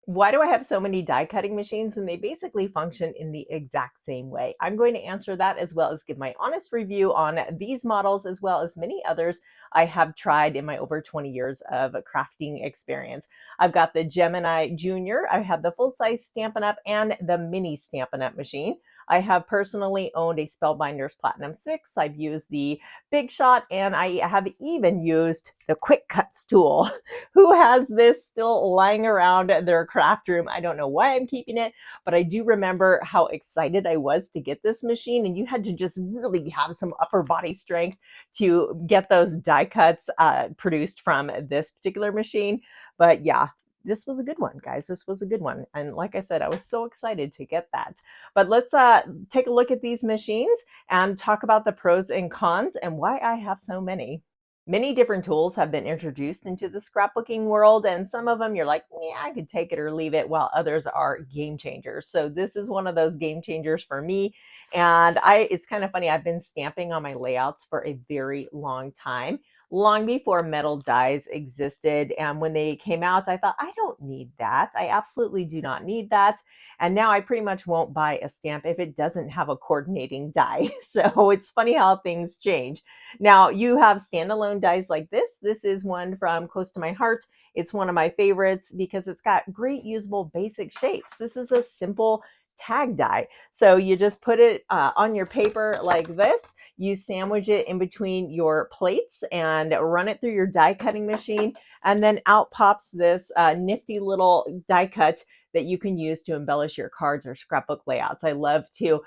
Why do I have so many die cutting machines when they basically function in the exact same way? I'm going to answer that as well as give my honest review on these models as well as many others I have tried in my over 20 years of crafting experience. I've got the Gemini Junior, I have the full-size Stampin' Up, and the mini Stampin' Up machine. I have personally owned a Spellbinders Platinum 6. I've used the Big Shot, and I have even used the Quick Cuts tool. Who has this still lying around their craft room? I don't know why I'm keeping it, but I do remember how excited I was to get this machine, and you had to just really have some upper body strength to get those die cuts produced from this particular machine. But yeah, this was a good one, guys. This was a good one. And like I said, I was so excited to get that. But let's take a look at these machines and talk about the pros and cons and why I have so many. Many different tools have been introduced into the scrapbooking world, and some of them you're like, yeah, I could take it or leave it, while others are game changers. So this is one of those game changers for me. And it's kind of funny, I've been stamping on my layouts for a very long time, long before metal dies existed. And when they came out, I thought, I don't need that. I absolutely do not need that. And now I pretty much won't buy a stamp if it doesn't have a coordinating die. So it's funny how things change. Now you have standalone dies like this. This is one from close to my heart. It's one of my favorites because it's got great usable basic shapes. This is a simple tag die. So you just put it on your paper like this. You sandwich it in between your plates and run it through your die cutting machine. And then out pops this nifty little die cut that you can use to embellish your cards or scrapbook layouts. I love to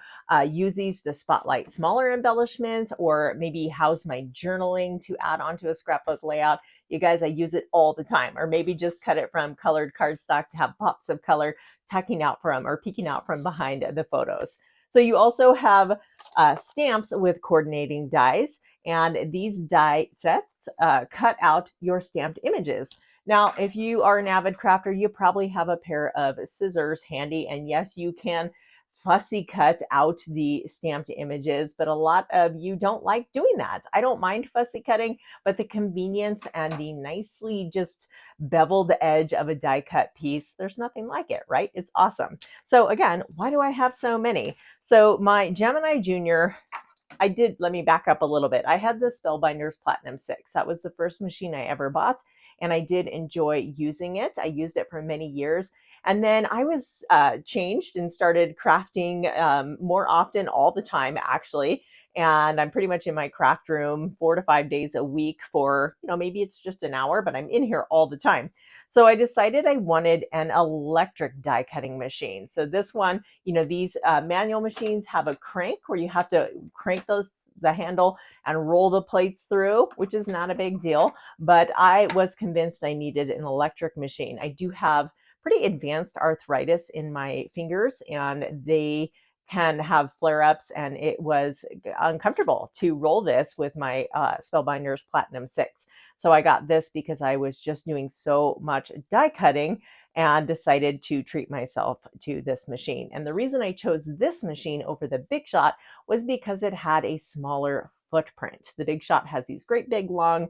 use these to spotlight smaller embellishments or maybe house my journaling to add onto a scrapbook layout. You guys, I use it all the time. Or maybe just cut it from colored cardstock to have pops of color tucking out from or peeking out from behind the photos. So you also have stamps with coordinating dies, and these die sets cut out your stamped images. Now, if you are an avid crafter, you probably have a pair of scissors handy, and yes, you can fussy cut out the stamped images, but a lot of you don't like doing that. I don't mind fussy cutting, but the convenience and the nicely just beveled edge of a die cut piece, there's nothing like it, right? It's awesome. So again, why do I have so many? So my Gemini Junior, let me back up a little bit. I had the Spellbinders Platinum 6. That was the first machine I ever bought, and I did enjoy using it. I used it for many years. And then I was changed and started crafting more often, all the time, actually. And I'm pretty much in my craft room 4 to 5 days a week for, maybe it's just an hour, but I'm in here all the time. So I decided I wanted an electric die cutting machine. So this one, these manual machines have a crank where you have to crank the handle and roll the plates through, which is not a big deal. But I was convinced I needed an electric machine. I do have pretty advanced arthritis in my fingers, and they can have flare-ups, and it was uncomfortable to roll this with my Spellbinders Platinum 6. So I got this because I was just doing so much die cutting and decided to treat myself to this machine. And the reason I chose this machine over the Big Shot was because it had a smaller footprint. The Big Shot has these great big long,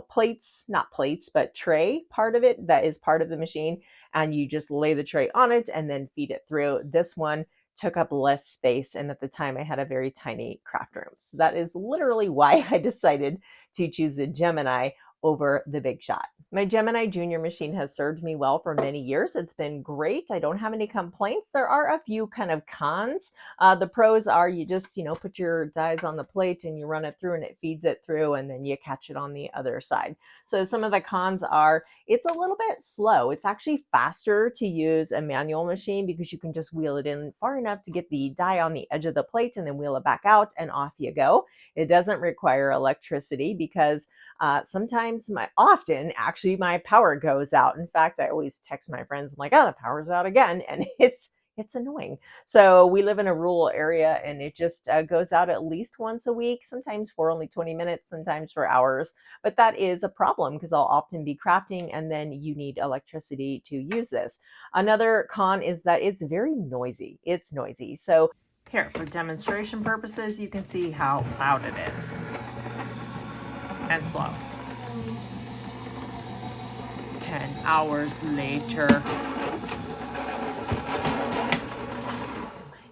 plates, not plates, but tray part of it that is part of the machine. And you just lay the tray on it and then feed it through. This one took up less space, and at the time I had a very tiny craft room. So that is literally why I decided to choose the Gemini over the Big Shot. My Gemini Junior machine has served me well for many years. It's been great. I don't have any complaints. There are a few kind of cons. The pros are you just, put your dies on the plate and you run it through and it feeds it through, and then you catch it on the other side. So some of the cons are it's a little bit slow. It's actually faster to use a manual machine because you can just wheel it in far enough to get the die on the edge of the plate and then wheel it back out and off you go. It doesn't require electricity because often actually my power goes out. In fact, I always text my friends, I'm like, oh, the power's out again. And it's annoying. So we live in a rural area, and it just goes out at least once a week, sometimes for only 20 minutes, sometimes for hours. But that is a problem because I'll often be crafting and then you need electricity to use this. Another con is that it's very noisy. It's noisy. So here, for demonstration purposes, you can see how loud it is and slow. 10 hours later.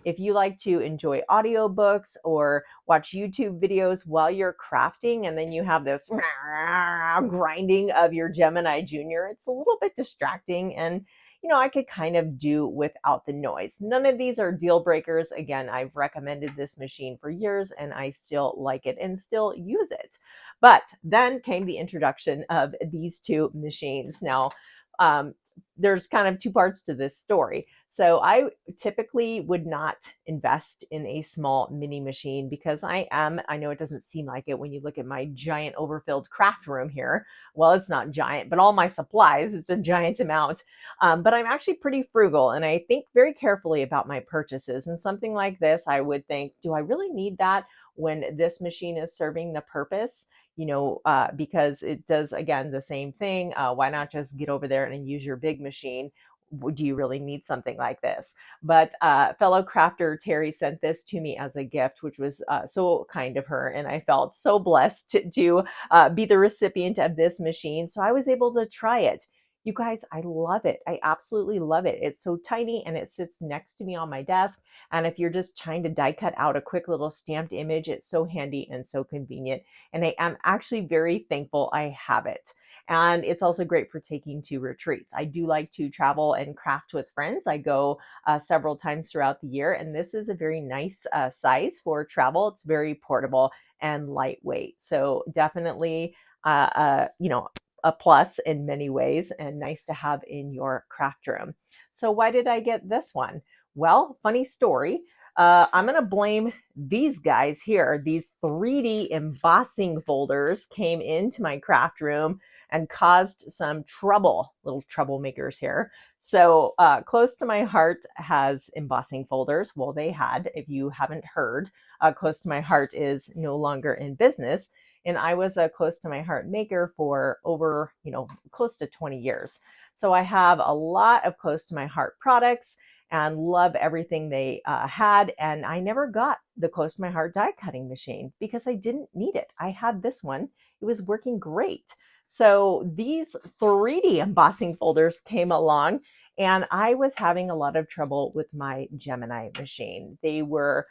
if you like to enjoy audiobooks or watch YouTube videos while you're crafting, and then you have this grinding of your Gemini Junior, it's a little bit distracting, and I could kind of do without the noise. None of these are deal breakers. Again, I've recommended this machine for years and I still like it and still use it. But then came the introduction of these two machines. Now, there's kind of two parts to this story. So I typically would not invest in a small mini machine because I know it doesn't seem like it when you look at my giant overfilled craft room here. Well, it's not giant, but all my supplies, it's a giant amount. But I'm actually pretty frugal and I think very carefully about my purchases. And something like this, I would think, do I really need that when this machine is serving the purpose? Because it does, again, the same thing. Why not just get over there and use your big machine? Do you really need something like this? But fellow crafter Terry sent this to me as a gift, which was so kind of her. And I felt so blessed to be the recipient of this machine. So I was able to try it. You guys, I love it. I absolutely love it. It's so tiny and it sits next to me on my desk. And if you're just trying to die cut out a quick little stamped image, it's so handy and so convenient. And I am actually very thankful I have it. And it's also great for taking to retreats. I do like to travel and craft with friends. I go several times throughout the year, and this is a very nice size for travel. It's very portable and lightweight. So definitely, a plus in many ways and nice to have in your craft room. So why did I get this one? Well, funny story. I'm going to blame these guys here. These 3D embossing folders came into my craft room and caused some trouble, little troublemakers here. So Close to My Heart has embossing folders. Well, they had, if you haven't heard, Close to My Heart is no longer in business. And I was a Close to My Heart maker for over, close to 20 years. So I have a lot of Close to My Heart products and love everything they had. And I never got the Close to My Heart die cutting machine because I didn't need it. I had this one. It was working great. So these 3D embossing folders came along and I was having a lot of trouble with my Gemini machine. They were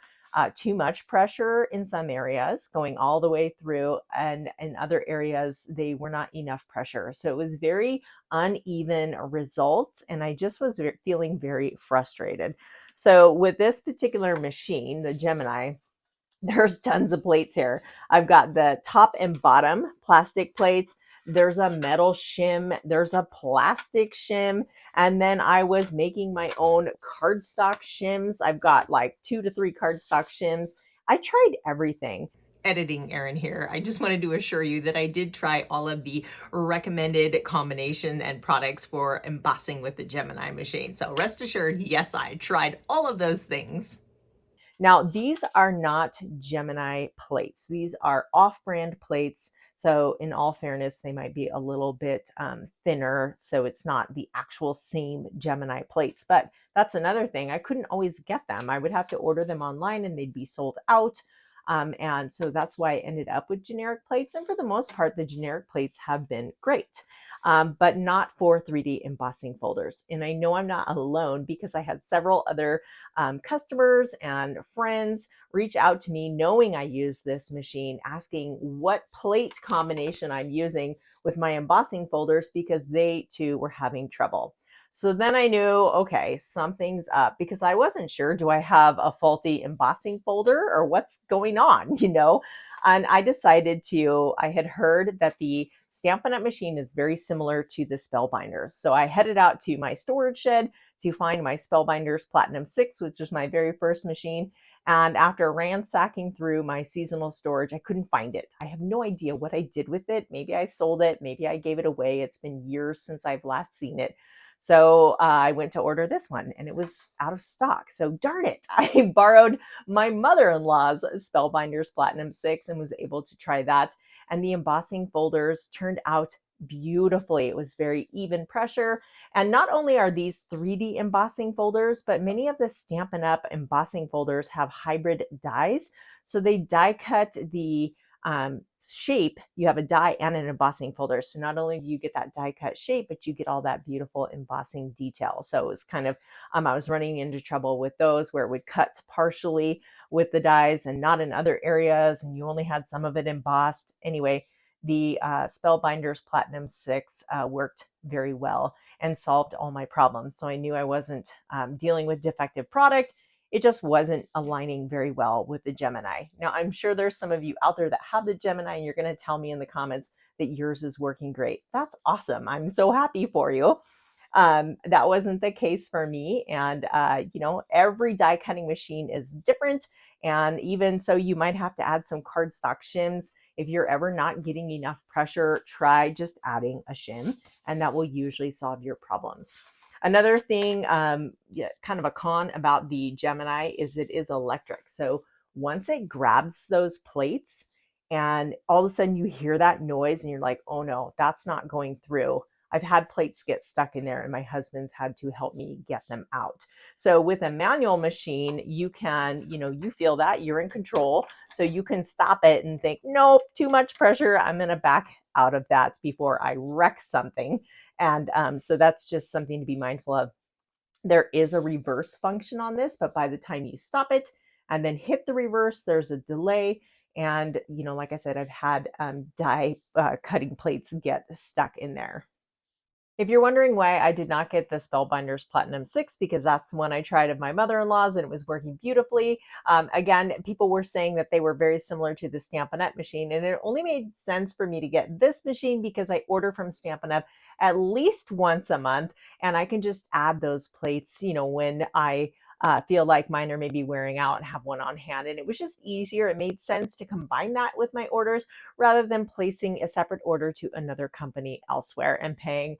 too much pressure in some areas going all the way through, and in other areas they were not enough pressure. So it was very uneven results and I just was feeling very frustrated. So with this particular machine, the Gemini, there's tons of plates here. I've got the top and bottom plastic plates. There's a metal shim. There's a plastic shim. And then I was making my own cardstock shims. I've got like 2 to 3 cardstock shims. I tried everything. Editing Erin here. I just wanted to assure you that I did try all of the recommended combination and products for embossing with the Gemini machine. So rest assured, yes, I tried all of those things. Now, these are not Gemini plates. These are off-brand plates. So in all fairness, they might be a little bit thinner. So it's not the actual same Gemini plates. But that's another thing. I couldn't always get them. I would have to order them online and they'd be sold out. And so that's why I ended up with generic plates. And for the most part, the generic plates have been great. But not for 3D embossing folders. And I know I'm not alone because I had several other customers and friends reach out to me knowing I use this machine, asking what plate combination I'm using with my embossing folders because they too were having trouble. So then I knew, okay, something's up because I wasn't sure, do I have a faulty embossing folder or what's going on, And I decided I had heard that the Stampin' Up machine is very similar to the Spellbinders. So I headed out to my storage shed to find my Spellbinders Platinum 6, which was my very first machine. And after ransacking through my seasonal storage, I couldn't find it. I have no idea what I did with it. Maybe I sold it. Maybe I gave it away. It's been years since I've last seen it. So I went to order this one and it was out of stock. So darn it, I borrowed my mother-in-law's Spellbinders Platinum 6 and was able to try that. And the embossing folders turned out beautifully. It was very even pressure. And not only are these 3D embossing folders, but many of the Stampin' Up embossing folders have hybrid dies. So they die cut the shape, you have a die and an embossing folder. So not only do you get that die cut shape, but you get all that beautiful embossing detail. So it was kind of, I was running into trouble with those where it would cut partially with the dies and not in other areas, and you only had some of it embossed. Anyway, the Spellbinders Platinum 6 worked very well and solved all my problems. So I knew I wasn't dealing with defective product. It just wasn't aligning very well with the Gemini. Now, I'm sure there's some of you out there that have the Gemini and you're going to tell me in the comments that yours is working great. That's awesome. I'm so happy for you. That wasn't the case for me. And, you know, every die cutting machine is different. And even so, you might have to add some cardstock shims. If you're ever not getting enough pressure, try just adding a shim, and that will usually solve your problems. Another thing, kind of a con about the Gemini is it is electric. So once it grabs those plates and all of a sudden you hear that noise and you're like, oh no, that's not going through. I've had plates get stuck in there and my husband's had to help me get them out. So with a manual machine, you can, you know, you feel that you're in control. So you can stop it and think, nope, too much pressure. I'm going to back out of that before I wreck something. And so that's just something to be mindful of. There is a reverse function on this, but by the time you stop it and then hit the reverse, there's a delay. And, you know, like I said, I've had die cutting plates get stuck in there. If you're wondering why I did not get the Spellbinders Platinum 6, because that's the one I tried of my mother-in-law's and it was working beautifully. Again, people were saying that they were very similar to the Stampin' Up machine, and it only made sense for me to get this machine because I order from Stampin' Up at least once a month, and I can just add those plates, you know, when I feel like mine are maybe wearing out and have one on hand. And it was just easier. It made sense to combine that with my orders rather than placing a separate order to another company elsewhere and paying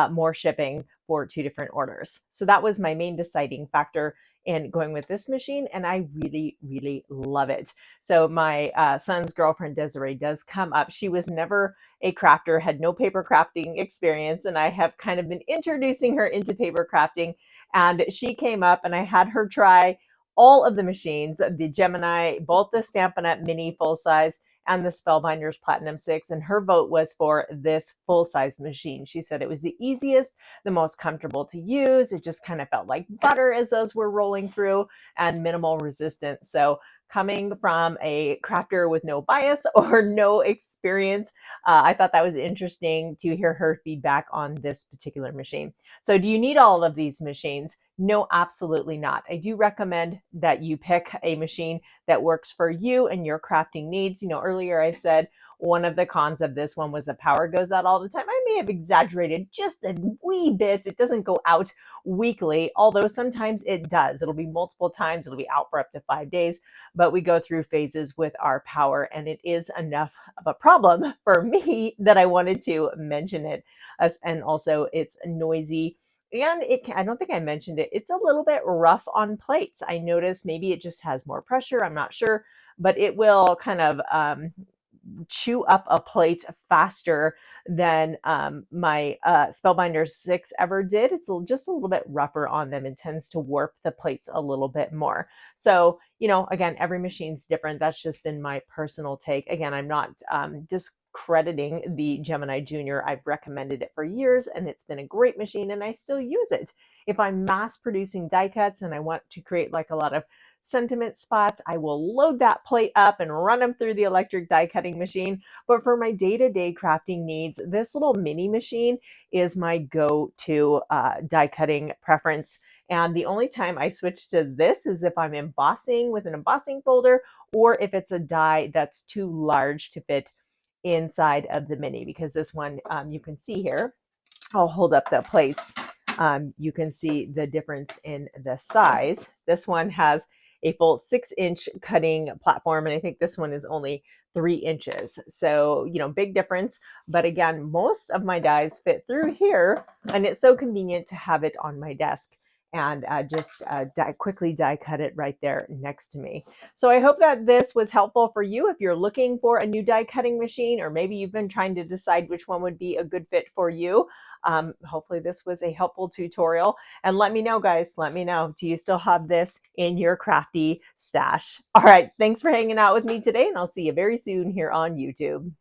more shipping for two different orders. So that was my main deciding factor in going with this machine, and I really, really love it. So my son's girlfriend, Desiree, does come up. She was never a crafter, had no paper crafting experience, and I have kind of been introducing her into paper crafting. And she came up and I had her try all of the machines, the Gemini, both the Stampin' Up Mini full size and the Spellbinders Platinum 6, and her vote was for this full-size machine. She said it was the easiest, the most comfortable to use. It just kind of felt like butter as those were rolling through, and minimal resistance. So coming from a crafter with no bias or no experience, I thought that was interesting to hear her feedback on this particular machine. So do you need all of these machines? No, absolutely not. I do recommend that you pick a machine that works for you and your crafting needs. You know, earlier I said one of the cons of this one was the power goes out all the time. I may have exaggerated just a wee bit. It doesn't go out weekly, although sometimes it does. It'll be multiple times. It'll be out for up to 5 days, but we go through phases with our power, and it is enough of a problem for me that I wanted to mention it. And also it's noisy. And I don't think I mentioned it. It's a little bit rough on plates. I noticed maybe it just has more pressure. I'm not sure, but it will kind of chew up a plate faster than my Spellbinders 6 ever did. It's just a little bit rougher on them and tends to warp the plates a little bit more. So, you know, again, every machine's different. That's just been my personal take. Again, I'm not discrediting the Gemini Junior. I've recommended it for years and it's been a great machine and I still use it. If I'm mass producing die cuts and I want to create like a lot of sentiment spots, I will load that plate up and run them through the electric die cutting machine. But for my day-to-day crafting needs, this little mini machine is my go-to die cutting preference. And the only time I switch to this is if I'm embossing with an embossing folder, or if it's a die that's too large to fit inside of the mini, because this one you can see here, I'll hold up the plates. You can see the difference in the size. This one has a full 6-inch cutting platform, and I think this one is only 3 inches. So, you know, big difference. But again, most of my dies fit through here, and it's so convenient to have it on my desk. and just quickly die cut it right there next to me. So I hope that this was helpful for you if you're looking for a new die cutting machine, or maybe you've been trying to decide which one would be a good fit for you. Hopefully this was a helpful tutorial, and let me know, guys, let me know, do you still have this in your crafty stash? All right, thanks for hanging out with me today, and I'll see you very soon here on YouTube.